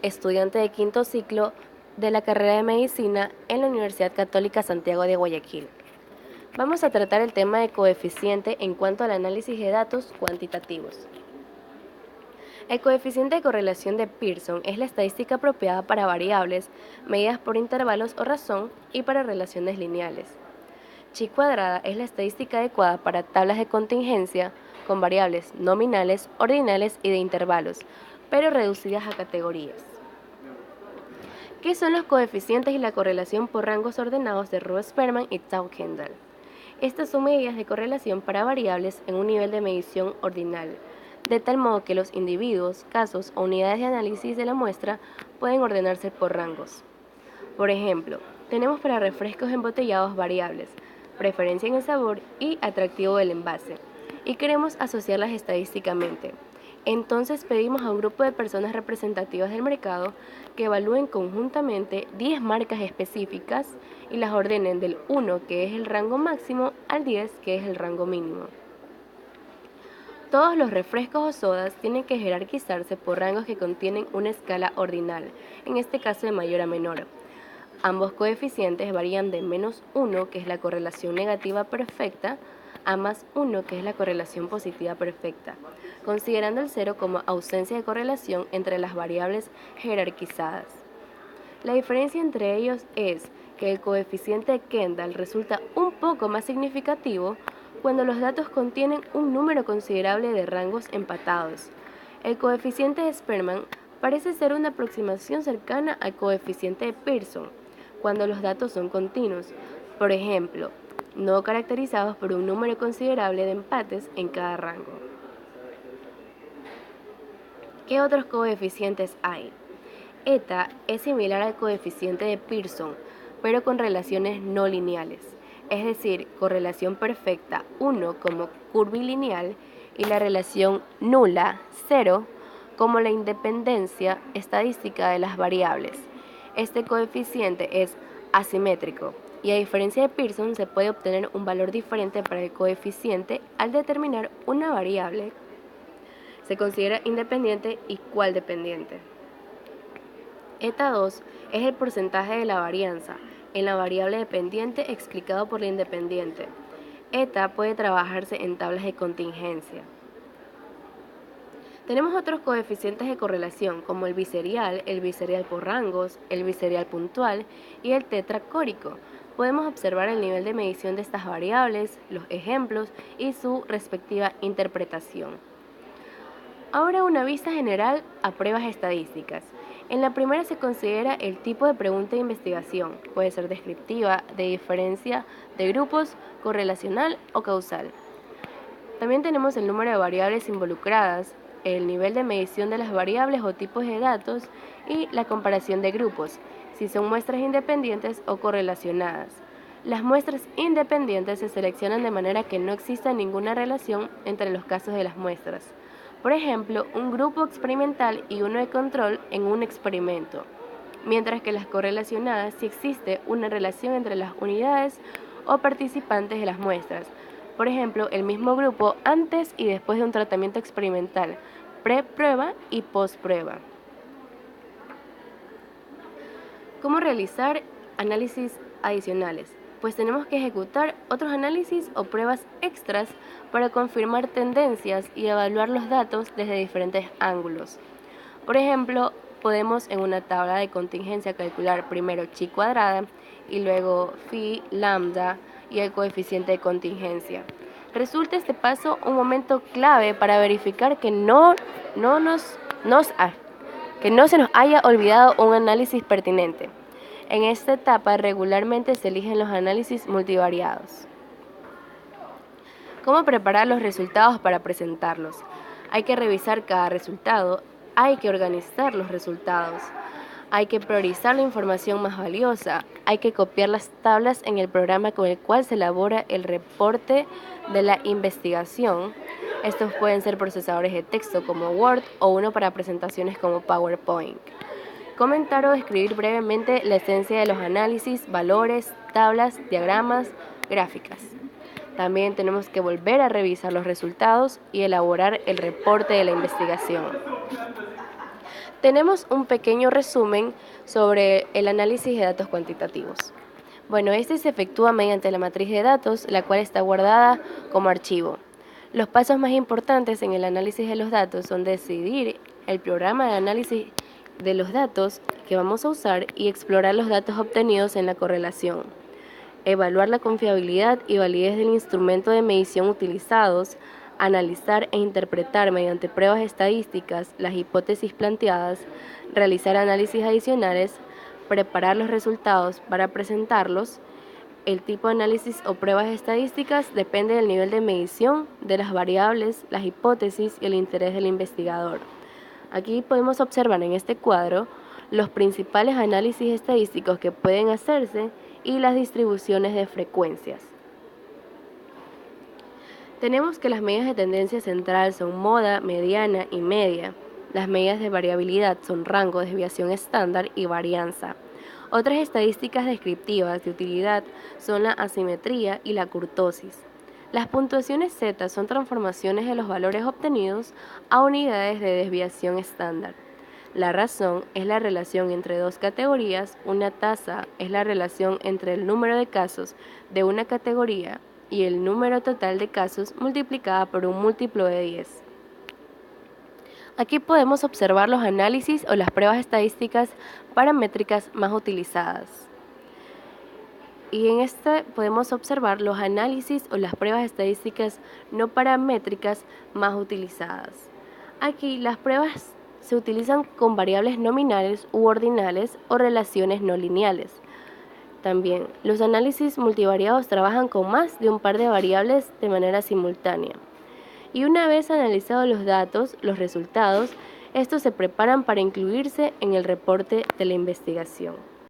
estudiante de quinto ciclo de la carrera de Medicina en la Universidad Católica Santiago de Guayaquil. Vamos a tratar el tema de coeficiente en cuanto al análisis de datos cuantitativos. El coeficiente de correlación de Pearson es la estadística apropiada para variables medidas por intervalos o razón y para relaciones lineales. Chi cuadrada es la estadística adecuada para tablas de contingencia con variables nominales, ordinales y de intervalos, pero reducidas a categorías. ¿Qué son los coeficientes y la correlación por rangos ordenados de Rho-Sperman y Tau-Kendall? Estas son medidas de correlación para variables en un nivel de medición ordinal, de tal modo que los individuos, casos o unidades de análisis de la muestra pueden ordenarse por rangos. Por ejemplo, tenemos para refrescos embotellados variables, preferencia en el sabor y atractivo del envase, y queremos asociarlas estadísticamente. Entonces pedimos a un grupo de personas representativas del mercado que evalúen conjuntamente 10 marcas específicas y las ordenen del 1, que es el rango máximo, al 10, que es el rango mínimo. Todos los refrescos o sodas tienen que jerarquizarse por rangos que contienen una escala ordinal, en este caso de mayor a menor. Ambos coeficientes varían de -1, que es la correlación negativa perfecta, a +1, que es la correlación positiva perfecta, considerando el 0 como ausencia de correlación entre las variables jerarquizadas. La diferencia entre ellos es que el coeficiente de Kendall resulta un poco más significativo cuando los datos contienen un número considerable de rangos empatados. El coeficiente de Sperman parece ser una aproximación cercana al coeficiente de Pearson, cuando los datos son continuos, por ejemplo, no caracterizados por un número considerable de empates en cada rango. ¿Qué otros coeficientes hay? Eta es similar al coeficiente de Pearson, pero con relaciones no lineales, es decir, correlación perfecta 1 como curvilineal y la relación nula 0 como la independencia estadística de las variables. Este coeficiente es asimétrico y a diferencia de Pearson se puede obtener un valor diferente para el coeficiente al determinar una variable se considera independiente y cuál dependiente. Eta 2 es el porcentaje de la varianza en la variable dependiente explicado por la independiente. Eta puede trabajarse en tablas de contingencia. Tenemos otros coeficientes de correlación como el biserial por rangos, el biserial puntual y el tetracórico. Podemos observar el nivel de medición de estas variables, los ejemplos y su respectiva interpretación. Ahora una vista general a pruebas estadísticas. En la primera se considera el tipo de pregunta de investigación, puede ser descriptiva, de diferencia de grupos, correlacional o causal. También tenemos el número de variables involucradas, el nivel de medición de las variables o tipos de datos y la comparación de grupos, si son muestras independientes o correlacionadas. Las muestras independientes se seleccionan de manera que no exista ninguna relación entre los casos de las muestras. Por ejemplo, un grupo experimental y uno de control en un experimento, mientras que las correlacionadas sí existe una relación entre las unidades o participantes de las muestras. Por ejemplo, el mismo grupo antes y después de un tratamiento experimental, pre-prueba y post-prueba. ¿Cómo realizar análisis adicionales? Pues tenemos que ejecutar otros análisis o pruebas extras para confirmar tendencias y evaluar los datos desde diferentes ángulos. Por ejemplo, podemos en una tabla de contingencia calcular primero chi cuadrada y luego phi, lambda y el coeficiente de contingencia. Resulta este paso un momento clave para verificar que no se nos haya olvidado un análisis pertinente. En esta etapa regularmente se eligen los análisis multivariados. ¿Cómo preparar los resultados para presentarlos? Hay que revisar cada resultado, hay que organizar los resultados, hay que priorizar la información más valiosa, hay que copiar las tablas en el programa con el cual se elabora el reporte de la investigación. Estos pueden ser procesadores de texto como Word o uno para presentaciones como PowerPoint. Comentar o describir brevemente la esencia de los análisis, valores, tablas, diagramas, gráficas. También tenemos que volver a revisar los resultados y elaborar el reporte de la investigación. Tenemos un pequeño resumen sobre el análisis de datos cuantitativos. Bueno, este se efectúa mediante la matriz de datos, la cual está guardada como archivo. Los pasos más importantes en el análisis de los datos son decidir el programa de análisis de los datos que vamos a usar y explorar los datos obtenidos en la correlación, evaluar la confiabilidad y validez del instrumento de medición utilizados, analizar e interpretar mediante pruebas estadísticas las hipótesis planteadas, realizar análisis adicionales, preparar los resultados para presentarlos. El tipo de análisis o pruebas estadísticas depende del nivel de medición, de las variables, las hipótesis y el interés del investigador. Aquí podemos observar en este cuadro los principales análisis estadísticos que pueden hacerse y las distribuciones de frecuencias. Tenemos que las medidas de tendencia central son moda, mediana y media. Las medidas de variabilidad son rango, desviación estándar y varianza. Otras estadísticas descriptivas de utilidad son la asimetría y la kurtosis. Las puntuaciones Z son transformaciones de los valores obtenidos a unidades de desviación estándar. La razón es la relación entre dos categorías, una tasa es la relación entre el número de casos de una categoría y el número total de casos multiplicada por un múltiplo de 10. Aquí podemos observar los análisis o las pruebas estadísticas paramétricas más utilizadas. Y en este podemos observar los análisis o las pruebas estadísticas no paramétricas más utilizadas. Aquí las pruebas se utilizan con variables nominales u ordinales o relaciones no lineales. También, los análisis multivariados trabajan con más de un par de variables de manera simultánea. Y una vez analizados los datos, los resultados, estos se preparan para incluirse en el reporte de la investigación.